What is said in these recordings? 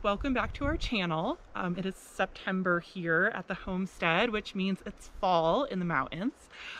welcome back to our channel. It is September here at the homestead, which means it's fall in the mountains.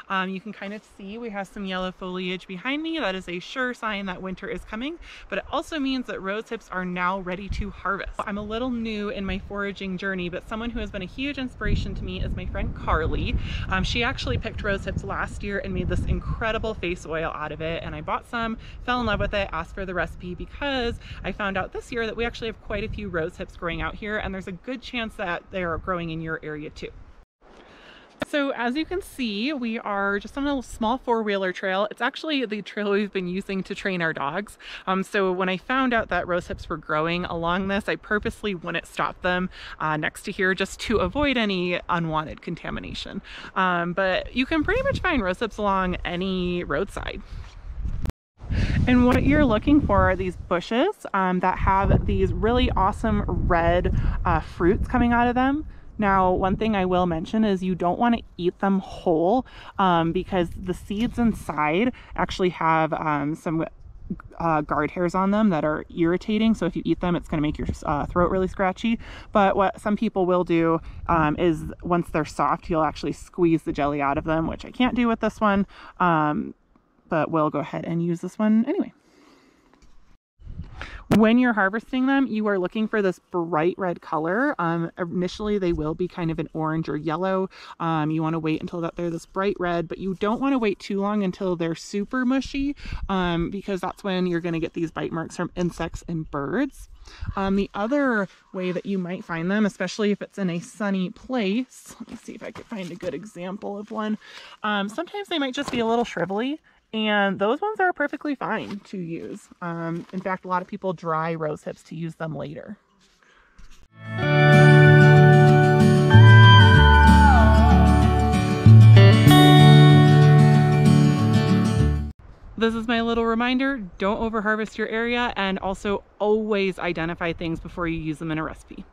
You can kind of see we have some yellow foliage behind me. That is a sure sign that winter is coming, but it also means that rosehips are now ready to harvest. I'm a little new in my foraging journey, but someone who has been a huge inspiration to me is my friend Karlee. She actually picked rosehips last year and made this incredible face oil out of it, and I bought some, fell in love with it, asked for the recipe because I found out this year that we actually have quite a few rosehips growing out here, and there's a good chance that they're growing in your area too. So as you can see, we are just on a small four-wheeler trail. It's actually the trail we've been using to train our dogs. So when I found out that rosehips were growing along this, I purposely wouldn't stop them next to here just to avoid any unwanted contamination. But you can pretty much find rosehips along any roadside. And what you're looking for are these bushes that have these really awesome red fruits coming out of them. Now, one thing I will mention is you don't want to eat them whole because the seeds inside actually have some guard hairs on them that are irritating. So if you eat them, it's going to make your throat really scratchy. But what some people will do is once they're soft, you'll actually squeeze the jelly out of them, which I can't do with this one. But we'll go ahead and use this one anyway. When you're harvesting them, you are looking for this bright red color. Initially, they will be kind of an orange or yellow. You want to wait until that they're this bright red, but you don't want to wait too long until they're super mushy because that's when you're going to get these bite marks from insects and birds. The other way that you might find them, especially if it's in a sunny place, let me see if I could find a good example of one. Sometimes they might just be a little shrivelly, and those ones are perfectly fine to use. In fact, a lot of people dry rosehips to use them later. This is my little reminder, don't overharvest your area, and also always identify things before you use them in a recipe.